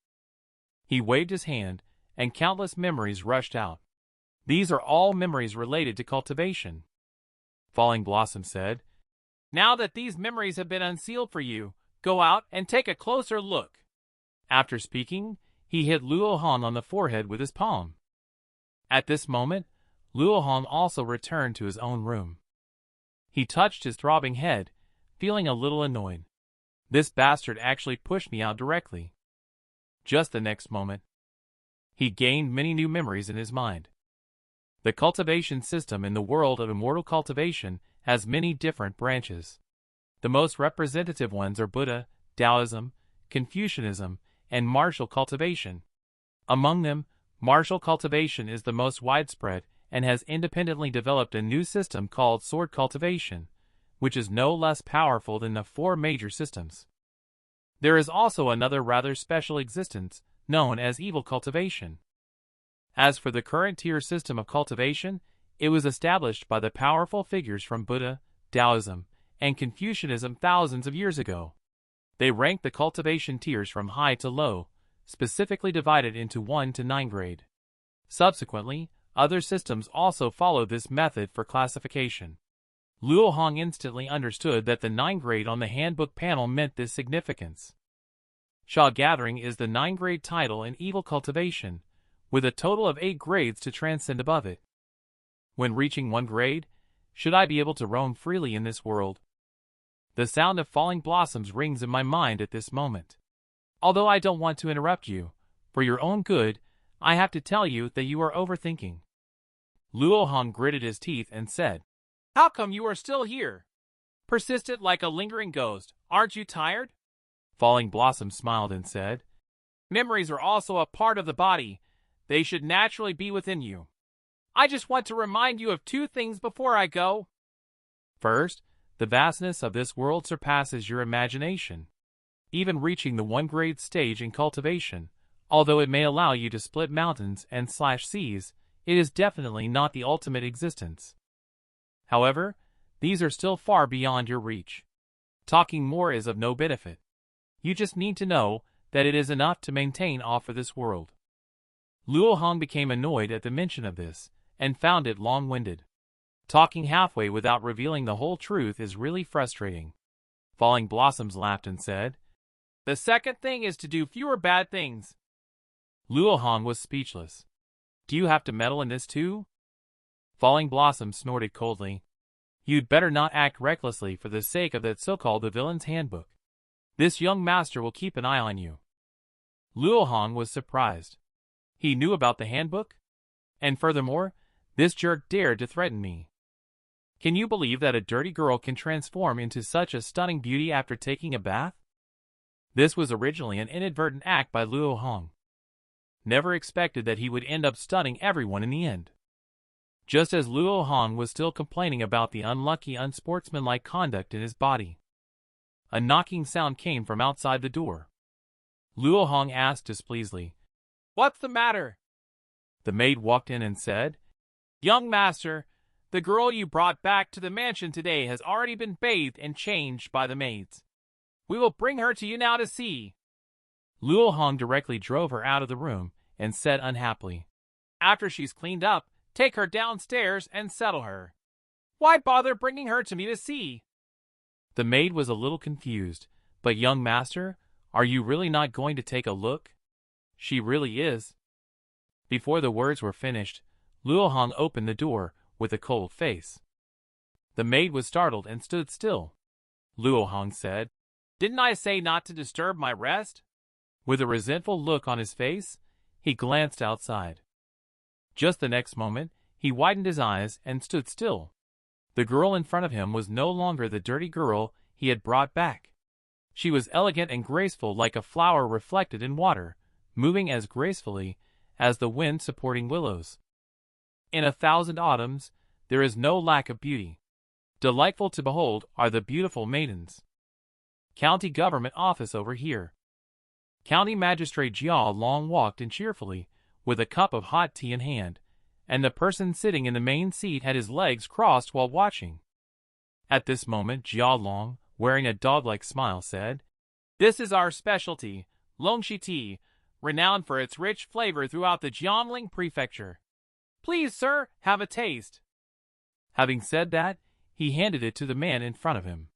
He waved his hand, and countless memories rushed out. "These are all memories related to cultivation." Falling Blossom said, "Now that these memories have been unsealed for you, go out and take a closer look." After speaking, he hit Luo Hong on the forehead with his palm. At this moment, Luo Hong also returned to his own room. He touched his throbbing head, feeling a little annoyed. This bastard actually pushed me out directly. Just the next moment, he gained many new memories in his mind. The cultivation system in the world of immortal cultivation has many different branches. The most representative ones are Buddha, Taoism, Confucianism, and martial cultivation. Among them, martial cultivation is the most widespread and has independently developed a new system called sword cultivation, which is no less powerful than the four major systems. There is also another rather special existence known as evil cultivation. As for the current tier system of cultivation, it was established by the powerful figures from Buddha, Taoism, and Confucianism thousands of years ago. They ranked the cultivation tiers from high to low, specifically divided into 1 to 9 grade. Subsequently, other systems also followed this method for classification. Luo Hong instantly understood that the 9 grade on the handbook panel meant this significance. Sha Gathering is the 9 grade title in evil cultivation, with a total of 8 grades to transcend above it. When reaching 1 grade, should I be able to roam freely in this world? The sound of falling blossoms rings in my mind at this moment. Although I don't want to interrupt you, for your own good, I have to tell you that you are overthinking. Luo Hong gritted his teeth and said, "How come you are still here? Persistent like a lingering ghost, aren't you tired?" Falling Blossom smiled and said, "Memories are also a part of the body. They should naturally be within you. I just want to remind you of 2 things before I go. First, the vastness of this world surpasses your imagination. Even reaching the 1 grade stage in cultivation, although it may allow you to split mountains and slash seas, it is definitely not the ultimate existence. However, these are still far beyond your reach. Talking more is of no benefit. You just need to know that it is enough to maintain off of this world." Luo Hong became annoyed at the mention of this, and found it long-winded. Talking halfway without revealing the whole truth is really frustrating. Falling Blossoms laughed and said, "The second thing is to do fewer bad things." Luo Hong was speechless. "Do you have to meddle in this too?" Falling Blossoms snorted coldly. "You'd better not act recklessly for the sake of that so-called the villain's handbook. This young master will keep an eye on you." Luo Hong was surprised. He knew about the handbook? And furthermore, this jerk dared to threaten me. Can you believe that a dirty girl can transform into such a stunning beauty after taking a bath? This was originally an inadvertent act by Luo Hong. Never expected that he would end up stunning everyone in the end. Just as Luo Hong was still complaining about the unlucky, unsportsmanlike conduct in his body, a knocking sound came from outside the door. Luo Hong asked displeasedly, "What's the matter?" The maid walked in and said, "Young master, the girl you brought back to the mansion today has already been bathed and changed by the maids. We will bring her to you now to see." Luo Hong directly drove her out of the room and said unhappily, "After she's cleaned up, take her downstairs and settle her. Why bother bringing her to me to see?" The maid was a little confused, "But young master, are you really not going to take a look? She really is." Before the words were finished, Luo Hong opened the door with a cold face. The maid was startled and stood still. Luo Hong said, "Didn't I say not to disturb my rest?" With a resentful look on his face, he glanced outside. Just the next moment, he widened his eyes and stood still. The girl in front of him was no longer the dirty girl he had brought back. She was elegant and graceful like a flower reflected in water, moving as gracefully as the wind supporting willows. In 1,000 autumns, there is no lack of beauty. Delightful to behold are the beautiful maidens. County government office over here. County Magistrate Jia Long walked in cheerfully, with a cup of hot tea in hand, and the person sitting in the main seat had his legs crossed while watching. At this moment Jia Long, wearing a dog-like smile, said, "This is our specialty, Longxi tea, renowned for its rich flavor throughout the Jiangling prefecture. Please, sir, have a taste." Having said that, he handed it to the man in front of him.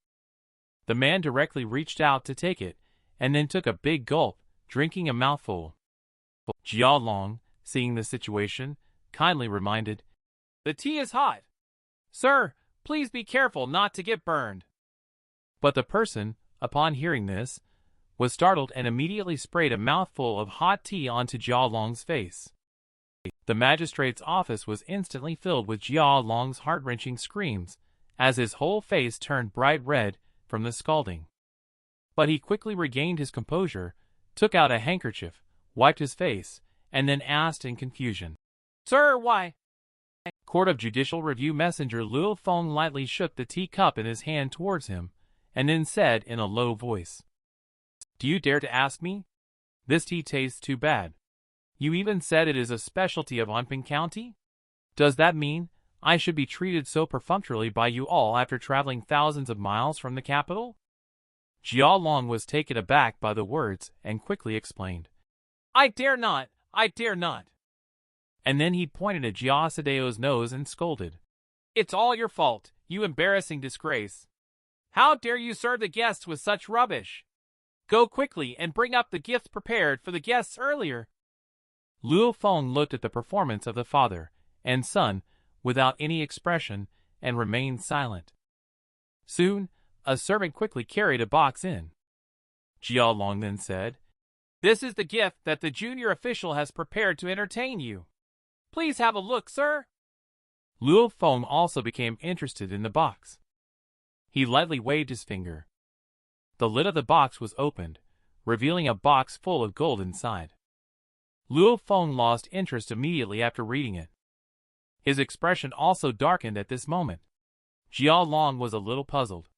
The man directly reached out to take it, and then took a big gulp, drinking a mouthful. Jia Long, seeing the situation, kindly reminded, "The tea is hot. Sir, please be careful not to get burned." But the person, upon hearing this, was startled and immediately sprayed a mouthful of hot tea onto Jia Long's face. The magistrate's office was instantly filled with Jia Long's heart-wrenching screams, as his whole face turned bright red from the scalding. But he quickly regained his composure, took out a handkerchief, wiped his face, and then asked in confusion, "Sir, why?" Court of Judicial Review Messenger Luo Feng lightly shook the teacup in his hand towards him, and then said in a low voice, "Do you dare to ask me? This tea tastes too bad. You even said it is a specialty of Anping County? Does that mean I should be treated so perfunctorily by you all after traveling thousands of miles from the capital?" Jia Long was taken aback by the words and quickly explained, "I dare not, I dare not." And then he pointed at Jia Sadeo's nose and scolded, "It's all your fault, you embarrassing disgrace. How dare you serve the guests with such rubbish? Go quickly and bring up the gifts prepared for the guests earlier." Luo Feng looked at the performance of the father and son without any expression and remained silent. Soon, a servant quickly carried a box in. Jia Long then said, "This is the gift that the junior official has prepared to entertain you. Please have a look, sir." Luo Feng also became interested in the box. He lightly waved his finger. The lid of the box was opened, revealing a box full of gold inside. Luo Feng lost interest immediately after reading it. His expression also darkened at this moment. Jia Long was a little puzzled.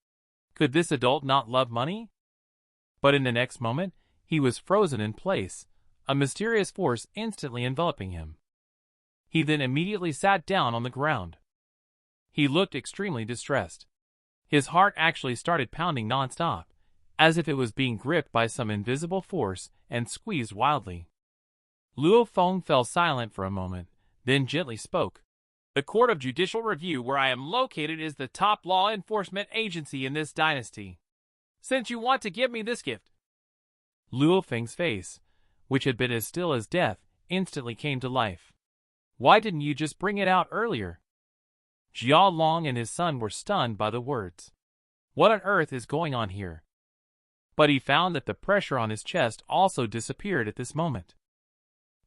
Could this adult not love money? But in the next moment, he was frozen in place, a mysterious force instantly enveloping him. He then immediately sat down on the ground. He looked extremely distressed. His heart actually started pounding nonstop, as if it was being gripped by some invisible force and squeezed wildly. Luo Feng fell silent for a moment, then gently spoke, The Court of Judicial Review where I am located is the top law enforcement agency in this dynasty. Since you want to give me this gift. Luo Feng's face, which had been as still as death, instantly came to life. Why didn't you just bring it out earlier? Jia Long and his son were stunned by the words. What on earth is going on here? But he found that the pressure on his chest also disappeared at this moment.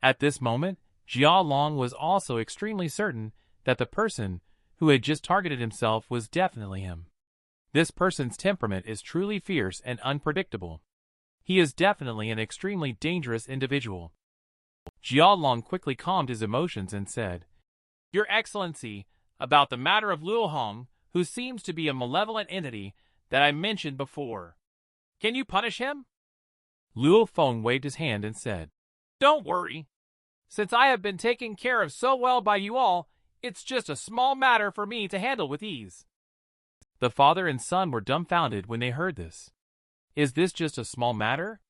At this moment, Jia Long was also extremely certain that the person who had just targeted himself was definitely him. This person's temperament is truly fierce and unpredictable. He is definitely an extremely dangerous individual. Jia Long quickly calmed his emotions and said, Your Excellency, about the matter of Luo Hong, who seems to be a malevolent entity that I mentioned before. Can you punish him? Luo Feng waved his hand and said, Don't worry. Since I have been taken care of so well by you all, it's just a small matter for me to handle with ease. The father and son were dumbfounded when they heard this. Is this just a small matter?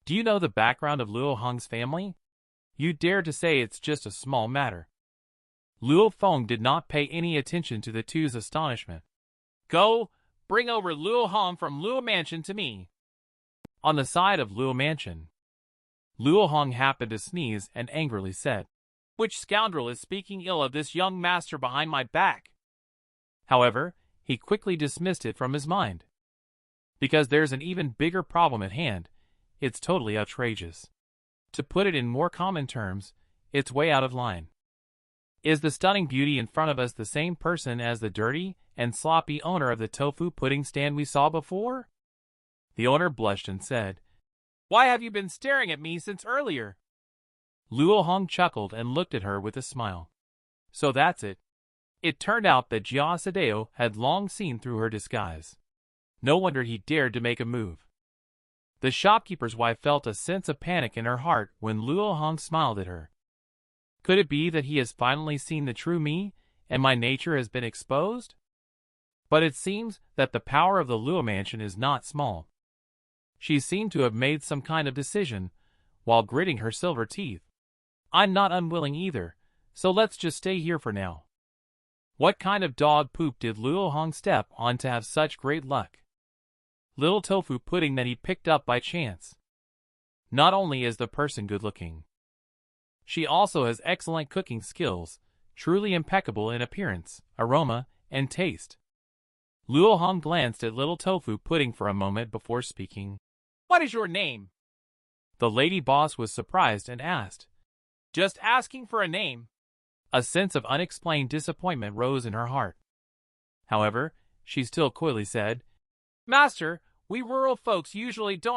Do you know the background of Luo Hong's family? You dare to say it's just a small matter. Luo Feng did not pay any attention to the two's astonishment. Go, bring over Luo Hong from Luo Mansion to me. On the side of Luo Mansion, Luo Hong happened to sneeze and angrily said, Which scoundrel is speaking ill of this young master behind my back? However, he quickly dismissed it from his mind. Because there's an even bigger problem at hand, it's totally outrageous. To put it in more common terms, it's way out of line. Is the stunning beauty in front of us the same person as the dirty and sloppy owner of the tofu pudding stand we saw before? The owner blushed and said, Why have you been staring at me since earlier? Luo Hong chuckled and looked at her with a smile. So that's it. It turned out that Jia Sadeo had long seen through her disguise. No wonder he dared to make a move. The shopkeeper's wife felt a sense of panic in her heart when Luo Hong smiled at her. Could it be that he has finally seen the true me, and my nature has been exposed? But it seems that the power of the Luo Mansion is not small. She seemed to have made some kind of decision, while gritting her silver teeth. I'm not unwilling either, so let's just stay here for now. What kind of dog poop did Luo Hong step on to have such great luck? Little tofu pudding that he picked up by chance. Not only is the person good-looking, she also has excellent cooking skills, truly impeccable in appearance, aroma, and taste. Luo Hong glanced at little tofu pudding for a moment before speaking. What is your name? The lady boss was surprised and asked. Just asking for a name. A sense of unexplained disappointment rose in her heart. However, she still coyly said, Master, we rural folks usually don't